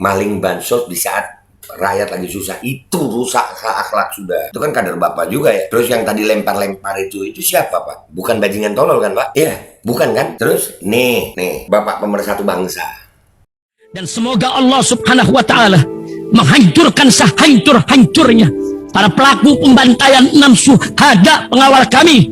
maling bansos di saat rakyat lagi susah, itu rusak akhlak sudah. Itu kan kader Bapak juga ya. Terus yang tadi lempar-lempar itu siapa Pak? Bukan bajingan tolol kan Pak? Iya, bukan kan? Terus nih Bapak pemersatu bangsa. Dan semoga Allah Subhanahu wa Ta'ala menghancurkan sehancur-hancurnya para pelaku pembantaian 6 syuhada pengawal kami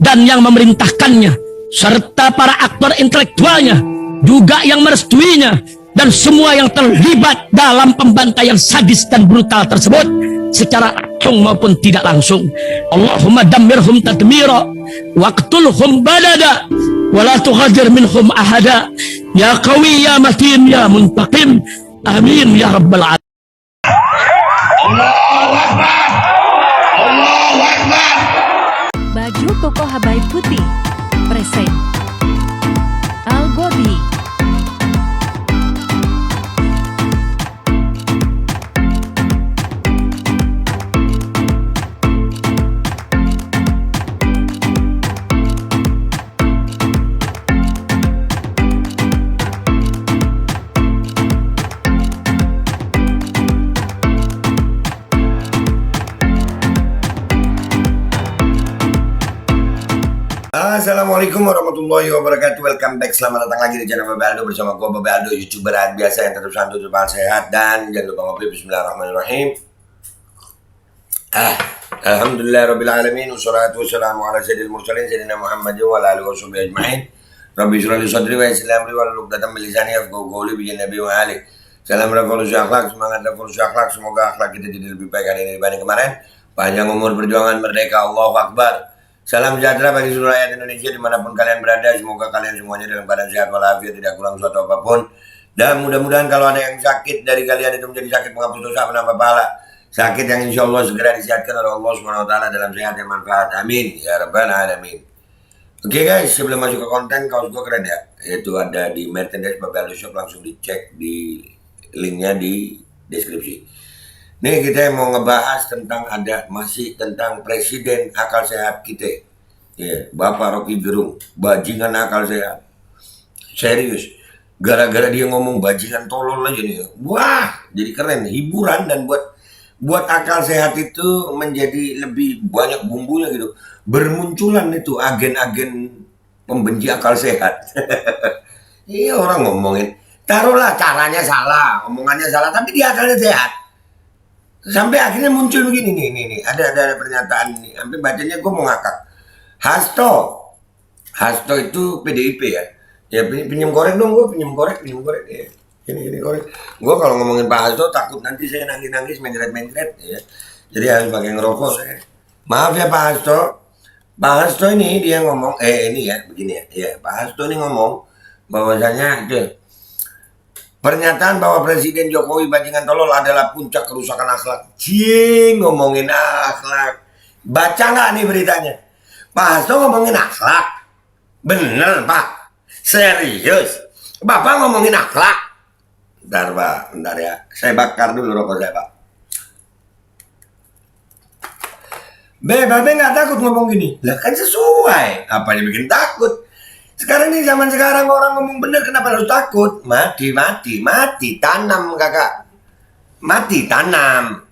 dan yang memerintahkannya, serta para aktor intelektualnya juga yang merestuinya, dan semua yang terlibat dalam pembantaian sadis dan brutal tersebut secara langsung maupun tidak langsung. Allahumma dammirhum tadmira waqtulhum badada wala tughadir minhum ahada ya qawi ya matin ya muntaqim amin ya rabbal alamin. Allahu Akbar, Allahu Akbar. Baju koko Habaib Putih present Al Godi. Assalamualaikum warahmatullahi wabarakatuh. Welcome back, selamat datang lagi di channel Bapak Aldo bersama gue Bapak Aldo, youtuber biasa yang tetap santuy, tetap sehat, dan jangan lupa ngopi. Bismillahirrahmanirrahim. Alhamdulillahirrabbilalamin. Wassalatu wassalamu ala sayyidil mursalin sayyidina Muhammadin wa ala alihi wa sahbihi ajma'in. Rabbi shrah li sadri wa yassir li amri wahlul 'uqdatam min lisani yafqahu qawli bi nabi wa ali. Salam revolusi akhlak, semangat revolusi akhlak. Semoga akhlak kita jadi lebih baik hari ini dibanding kemarin. Panjang umur, perjuangan, merdeka, Allahu Akbar. Salam sejahtera bagi seluruh rakyat Indonesia dimanapun kalian berada. Semoga kalian semuanya dalam keadaan sehat walafiat, tidak kurang suatu apapun. Dan mudah-mudahan kalau ada yang sakit dari kalian itu menjadi sakit penghapus dosa, penambah pahala. Sakit yang insya Allah segera disehatkan oleh Allah SWT dalam sehat dan manfaat. Amin ya rabbal alamin. Oke guys, sebelum masuk ke konten, kaos gue keren ya. Itu ada di merchandise Bapak Aldo Shop, langsung dicek di linknya di deskripsi. Nih kita mau ngebahas tentang masih tentang presiden akal sehat kita. Ya, Bapak Rocky Gerung, bajingan akal sehat. Serius. Gara-gara dia ngomong bajingan tolol aja nih. Wah, jadi keren, hiburan, dan buat akal sehat itu menjadi lebih banyak bumbunya gitu. Bermunculan itu agen-agen pembenci akal sehat. Iya, orang ngomongin, taruhlah caranya salah, omongannya salah, tapi dia akalnya sehat. Sampai akhirnya muncul begini nih, ada pernyataan ini, sampai bacanya gue mau ngakak. Hasto itu PDIP ya. Ya pinjam korek dong, gue pinjam korek ya. Ini korek. Gue kalau ngomongin Pak Hasto takut nanti saya nangis mencret ya. Jadi harus pakai ngerokok saya. Maaf ya Pak Hasto. Pak Hasto ini dia ngomong ini ya begini ya. Ya Pak Hasto ini ngomong bahwasanya pernyataan bahwa Presiden Jokowi bajingan tolol adalah puncak kerusakan akhlak. Ngomongin akhlak. Baca nggak nih beritanya? Pak Hasto ngomongin akhlak. Bener Pak? Serius? Bapak ngomongin akhlak? Bentar ya. Saya bakar dulu rokok saya Pak. Bapak nggak takut ngomong gini? Lah kan sesuai. Apa yang bikin takut? Sekarang ini zaman sekarang orang ngomong bener, kenapa harus takut? Mati, tanam kakak. Mati, tanam.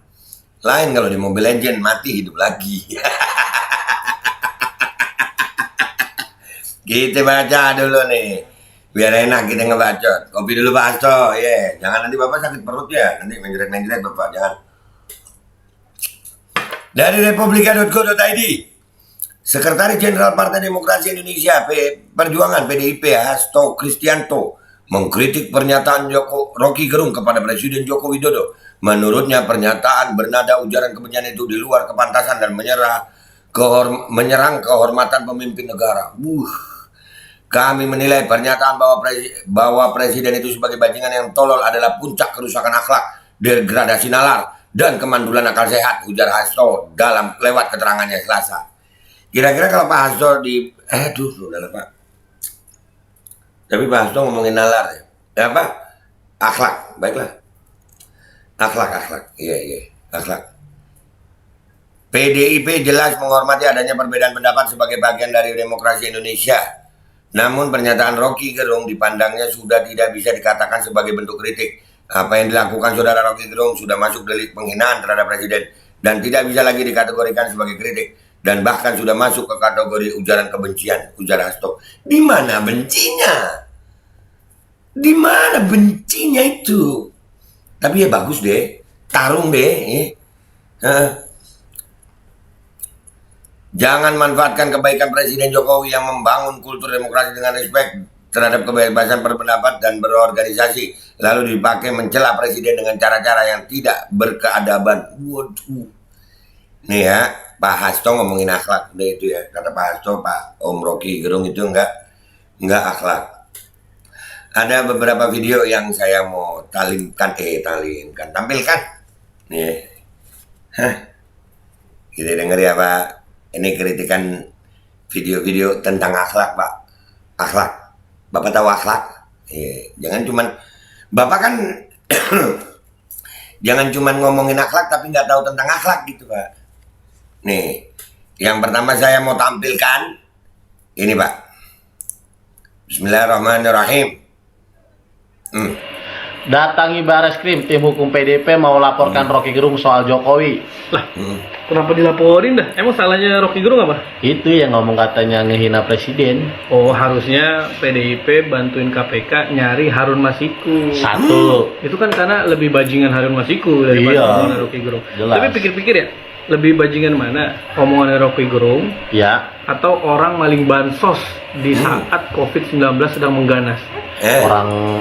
Lain kalau di Mobile Legend, mati hidup lagi. Kita baca dulu nih, biar enak kita ngebacot. Kopi dulu Pak Hasto, ya. Jangan nanti Bapak sakit perut ya, nanti menjeret Bapak, jangan. Dari republika.co.id, Sekretaris Jenderal Partai Demokrasi Indonesia Perjuangan PDIP Hasto Kristianto mengkritik pernyataan Rocky Gerung kepada Presiden Joko Widodo. Menurutnya pernyataan bernada ujaran kebencian itu di luar kepantasan dan menyerang kehormatan pemimpin negara. Kami menilai pernyataan bahwa Presiden itu sebagai bajingan yang tolol adalah puncak kerusakan akhlak, degradasi nalar, dan kemandulan akal sehat, ujar Hasto lewat keterangannya Selasa. Kira-kira kalau Pak Hasto udah Pak. Tapi Pak Hasto ngomongin nalar ya. Apa? Akhlak, baiklah. Akhlak. Iya, akhlak. PDIP jelas menghormati adanya perbedaan pendapat sebagai bagian dari demokrasi Indonesia. Namun pernyataan Rocky Gerung dipandangnya sudah tidak bisa dikatakan sebagai bentuk kritik, Apa yang dilakukan Saudara Rocky Gerung sudah masuk delik penghinaan terhadap Presiden dan tidak bisa lagi dikategorikan sebagai kritik dan bahkan sudah masuk ke kategori ujaran kebencian, ujar Hasto. Di mana bencinya? Di mana bencinya itu? Tapi ya bagus deh, tarung deh. Jangan manfaatkan kebaikan Presiden Jokowi yang membangun kultur demokrasi dengan respek terhadap kebebasan berpendapat dan berorganisasi, lalu dipakai mencela Presiden dengan cara-cara yang tidak berkeadaban. Waduh. Nih ya, Pak Hasto ngomongin akhlak deh itu ya. Kata Pak Hasto, Pak Om Rocky Gerung itu enggak akhlak. Ada beberapa video yang saya mau tampilkan. Nih. Kita denger ya Pak. Ini kritikan video-video tentang akhlak Pak. Akhlak. Bapak tahu akhlak? Jangan cuman Bapak kan jangan cuman ngomongin akhlak tapi nggak tahu tentang akhlak gitu Pak. Nih, yang pertama saya mau tampilkan ini Pak. Bismillahirrahmanirrahim. Datangi Bareskrim, tim hukum PDP mau laporkan Rocky Gerung soal Jokowi. Lah, kenapa dilaporin dah? Emang salahnya Rocky Gerung apa? Itu yang ngomong katanya ngehina presiden. Oh, harusnya PDIP bantuin KPK nyari Harun Masiku. Satu. Itu kan karena lebih bajingan Harun Masiku daripada omongan Rocky Gerung. Jelas. Tapi pikir-pikir ya, lebih bajingan mana? Omongan Rocky Gerung Ya, atau orang maling bansos di saat COVID-19 sedang mengganas?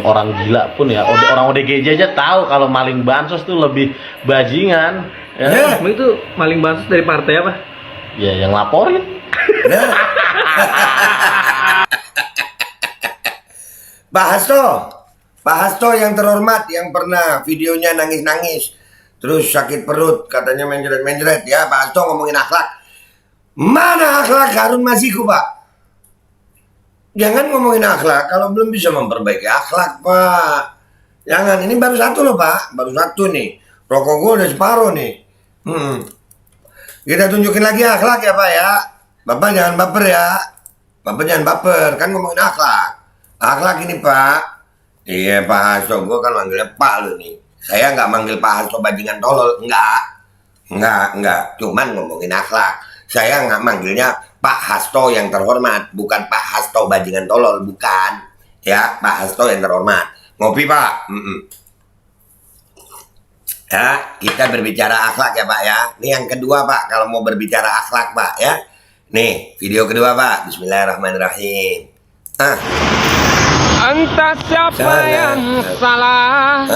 orang gila pun ya, orang ODGJ aja tahu kalau maling bansos tuh lebih bajingan. Ya, Emang itu maling bansos dari partai apa? ya yang laporin. Pak Hasto yang terhormat yang pernah videonya nangis-nangis terus sakit perut katanya menjeret-menjeret ya Pak Hasto ngomongin akhlak. Mana akhlak Harun Masiku Pak? Jangan ngomongin akhlak kalau belum bisa memperbaiki akhlak Pak. Jangan, ini baru satu loh Pak, baru satu nih. Rokok gue udah separuh nih. Kita tunjukin lagi akhlak ya Pak ya. Bapak jangan baper ya. Bapak jangan baper, kan ngomongin akhlak. Akhlak ini Pak. Iya Pak Hasto, gue kan manggilnya Pak lo nih. Saya nggak manggil Pak Hasto bajingan tolol, enggak. Cuman ngomongin akhlak. Saya nggak manggilnya Pak Hasto yang terhormat, bukan Pak Hasto bajingan tolol, bukan. Ya, Pak Hasto yang terhormat. Ngopi Pak. Ya, kita berbicara akhlak ya Pak ya. Ini yang kedua Pak, kalau mau berbicara akhlak Pak ya. Nih, video kedua Pak. Bismillahirrahmanirrahim. Entah siapa yang salah.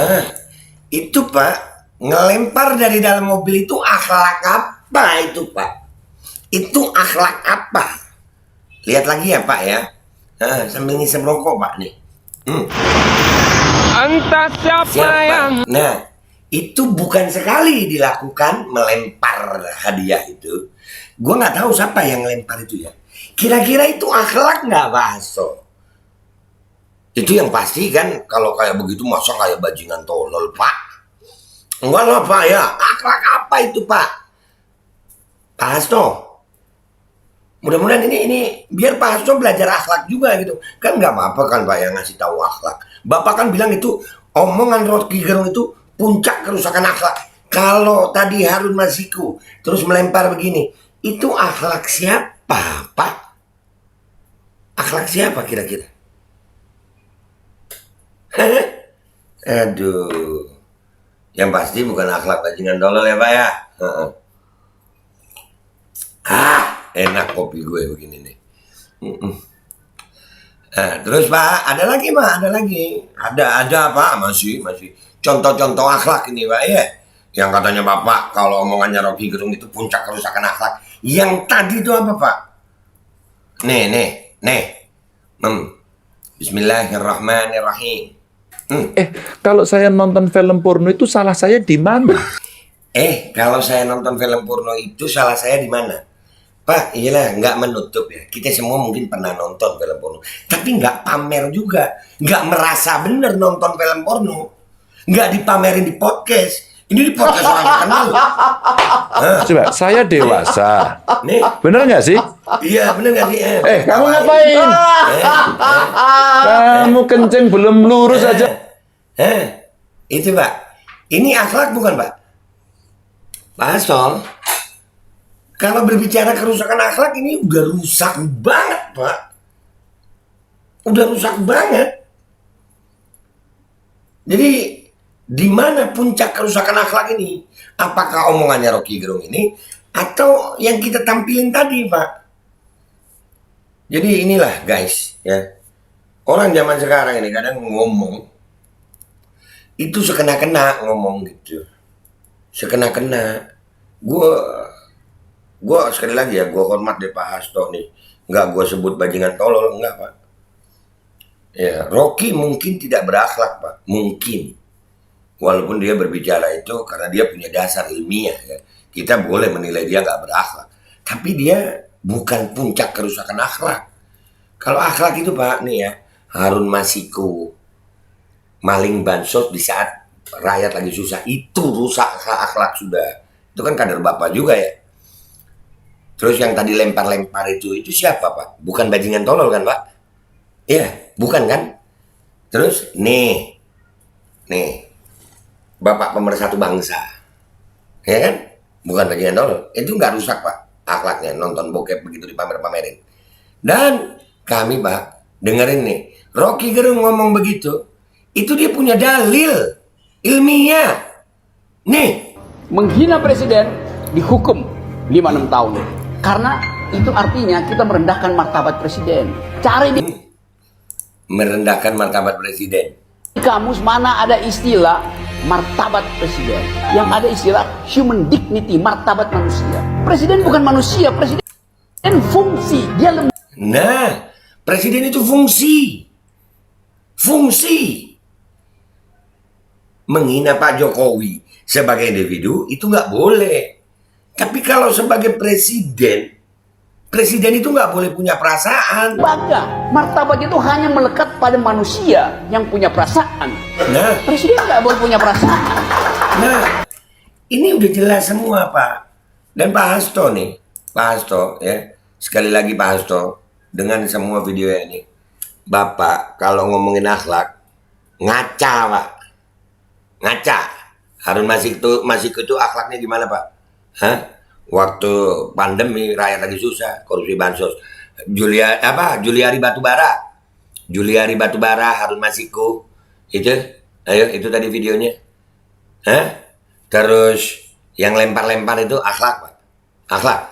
Itu Pak, ngelempar dari dalam mobil itu akhlak apa itu Pak? Itu akhlak apa? Lihat lagi ya Pak ya. Sambil ngisep rokok Pak nih. Entah siapa yang. Nah, itu bukan sekali dilakukan melempar hadiah itu. Gue nggak tahu siapa yang ngelempar itu ya. Kira-kira itu akhlak nggak Pak Hasto? Itu yang pasti kan kalau kayak begitu masa kayak bajingan tolol Pak? Enggak lah Pak ya. Akhlak apa itu Pak? Pak Hasto. Mudah-mudahan ini biar Pak Hasto belajar akhlak juga gitu. Kan nggak apa-apa kan Pak yang ngasih tahu akhlak. Bapak kan bilang itu omongan Rocky Gerung itu puncak kerusakan akhlak. Kalau tadi Harun Masiku terus melempar begini, itu akhlak siapa Pak? Akhlak siapa kira-kira? Aduh. Yang pasti bukan akhlak bajingan tolol ya Pak ya. Enak kopi gue begini nih. Terus Pak, ada lagi Pak, ada lagi. Ada Pak, masih. Contoh-contoh akhlak ini Pak ya. Yang katanya Bapak kalau omongannya Rocky Gerung itu puncak kerusakan akhlak. Yang tadi itu apa Pak? Nih. Bismillahirrahmanirrahim. Kalau saya nonton film porno itu salah saya di mana? Kalau saya nonton film porno itu salah saya di mana? Pak, iyalah nggak menutup ya. Kita semua mungkin pernah nonton film porno, tapi nggak pamer juga, nggak merasa bener nonton film porno, nggak dipamerin di podcast. Ini di podcast orang terkenal. Coba, saya dewasa. Nih, Bener nggak sih? iya bener nggak sih? Kamu ngapain? Kamu kencing belum lurus aja. Itu Pak. Ini akhlak bukan Pak? Pak Hasto, kalau berbicara kerusakan akhlak ini udah rusak banget Pak. Udah rusak banget. Jadi di mana puncak kerusakan akhlak ini? Apakah omongannya Rocky Gerung ini atau yang kita tampilin tadi Pak? Jadi inilah guys ya. Orang zaman sekarang ini kadang ngomong itu sekena-kena ngomong gitu. Sekena-kena. Gue sekali lagi ya, gue hormat deh Pak Hasto nih. Nggak gue sebut bajingan tolol, enggak Pak. Ya, Rocky mungkin tidak berakhlak Pak, mungkin. Walaupun dia berbicara itu karena dia punya dasar ilmiah ya. Kita boleh menilai dia nggak berakhlak. Tapi dia bukan puncak kerusakan akhlak. Kalau akhlak itu Pak, nih ya, Harun Masiku, maling bansos di saat rakyat lagi susah, itu rusak akhlak sudah. Itu kan kader Bapak juga ya. Terus yang tadi lempar-lempar itu siapa Pak? Bukan bajingan tolol kan Pak? Iya, bukan kan? Terus nih, Bapak pemersatu bangsa, ya kan? Bukan bajingan tolol. Itu nggak rusak Pak akhlaknya, nonton bokep begitu dipamer-pamerin. Dan kami Pak, dengerin nih, Rocky Gerung ngomong begitu, itu dia punya dalil ilmiah. Nih, menghina presiden dihukum 5-6 tahun. Karena itu artinya kita merendahkan martabat presiden. Cari di merendahkan martabat presiden. kamus mana ada istilah martabat presiden. Yang ada istilah human dignity, martabat manusia. Presiden bukan manusia, presiden fungsi. Dia Nah, presiden itu fungsi. Fungsi. Menghina Pak Jokowi sebagai individu itu nggak boleh. Tapi kalau sebagai presiden itu nggak boleh punya perasaan. lembaga. Martabat itu hanya melekat pada manusia yang punya perasaan. Nah, Presiden nggak boleh punya perasaan. nah, ini udah jelas semua Pak. Dan Pak Hasto nih, Pak Hasto ya, sekali lagi Pak Hasto, dengan semua video ini, Bapak kalau ngomongin akhlak ngaca Pak, ngaca. Harun Masiku itu akhlaknya gimana Pak? Hah? Waktu pandemi rakyat lagi susah, korupsi bansos. Juliari Batubara, Harun Masiku. Itu, ayo itu tadi videonya. Hah? Terus yang lempar-lempar itu akhlak Pak. Akhlak.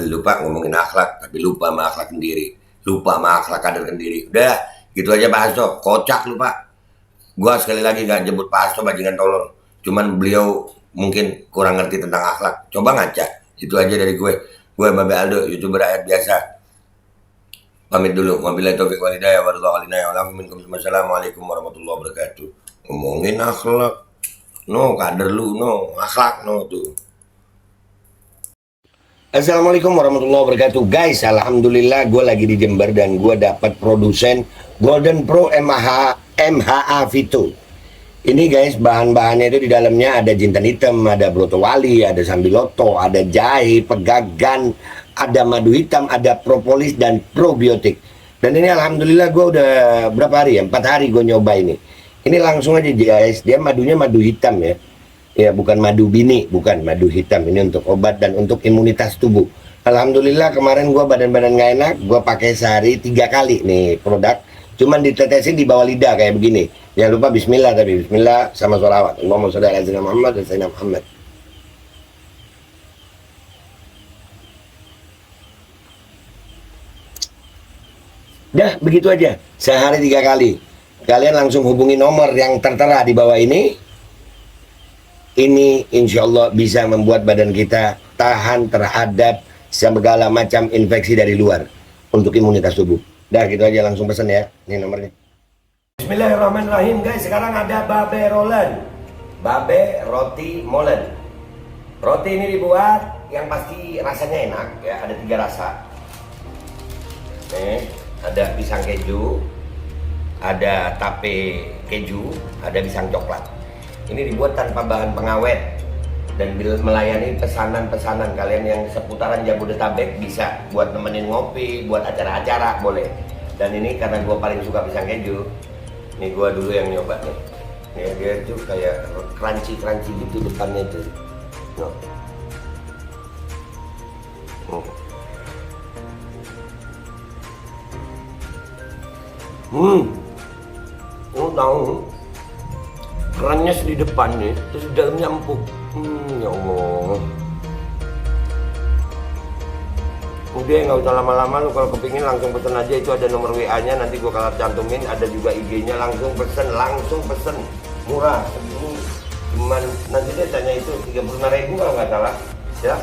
Lupa ngomongin akhlak, tapi lupa sama akhlak sendiri. Lupa sama akhlak kader sendiri. Udah, gitu aja Pak Hasto. Kocak lu Pak. Gua sekali lagi gak jemput Pak Hasto bajingan tolol. Cuman beliau mungkin kurang ngerti tentang akhlak. Coba ngaca. Itu aja dari gue. Gue Babe Aldo, YouTuber rakyat biasa. Pamit dulu. Wabillahi taufiq wal hidayah. Wassalamualaikum warahmatullahi wabarakatuh. Ngomongin akhlak. No, kader lu. No, akhlak. No, tuh. Assalamualaikum warahmatullahi wabarakatuh. Guys, alhamdulillah gue lagi di Jember dan gue dapat produsen Golden Pro MHA Vito. Ini guys, bahan-bahannya itu di dalamnya ada jintan hitam, ada broto wali, ada sambiloto, ada jahe, pegagan, ada madu hitam, ada propolis dan probiotik. Dan ini alhamdulillah gue udah berapa hari ya? 4 hari gue nyoba ini. Ini langsung aja guys, dia madunya madu hitam ya. Ya bukan madu bini, bukan madu hitam. Ini untuk obat dan untuk imunitas tubuh. Alhamdulillah kemarin gue badan-badan gak enak, gue pakai sehari 3 kali nih produk. Cuman ditetesin di bawah lidah kayak begini. Jangan lupa bismillah, tapi bismillah sama sholawat. Allahumma sholli ala sayyidina Muhammad dan sayyidina Muhammad. Dah, begitu aja. Sehari 3 kali. Kalian langsung hubungi nomor yang tertera di bawah ini. Ini insya Allah bisa membuat badan kita tahan terhadap segala macam infeksi dari luar untuk imunitas tubuh. Dah, gitu aja, langsung pesan ya. Ini nomornya. Bismillahirrahmanirrahim guys. Sekarang ada Babe Rolen, Babe Roti Molen. Roti ini dibuat yang pasti rasanya enak ya. Ada 3 rasa. Nih, ada pisang keju, ada tape keju, ada pisang coklat. Ini dibuat tanpa bahan pengawet dan melayani pesanan-pesanan kalian yang seputaran Jabodetabek. Bisa buat nemenin ngopi, buat acara-acara boleh. Dan ini karena gue paling suka pisang keju, ini gue dulu yang nyoba nih. Ya, dia itu kayak crunchy gitu depannya itu. No. Tahu kerannya di depan nih, terus di dalamnya empuk. Ya Allah. Udah nggak usah lama-lama, lu kalau kepingin langsung pesen aja, itu ada nomor WA-nya, nanti gua kalau cantumin, ada juga IG-nya, langsung pesen, murah. Cuman nanti dia tanya itu 35.000 kalau nggak salah, ya.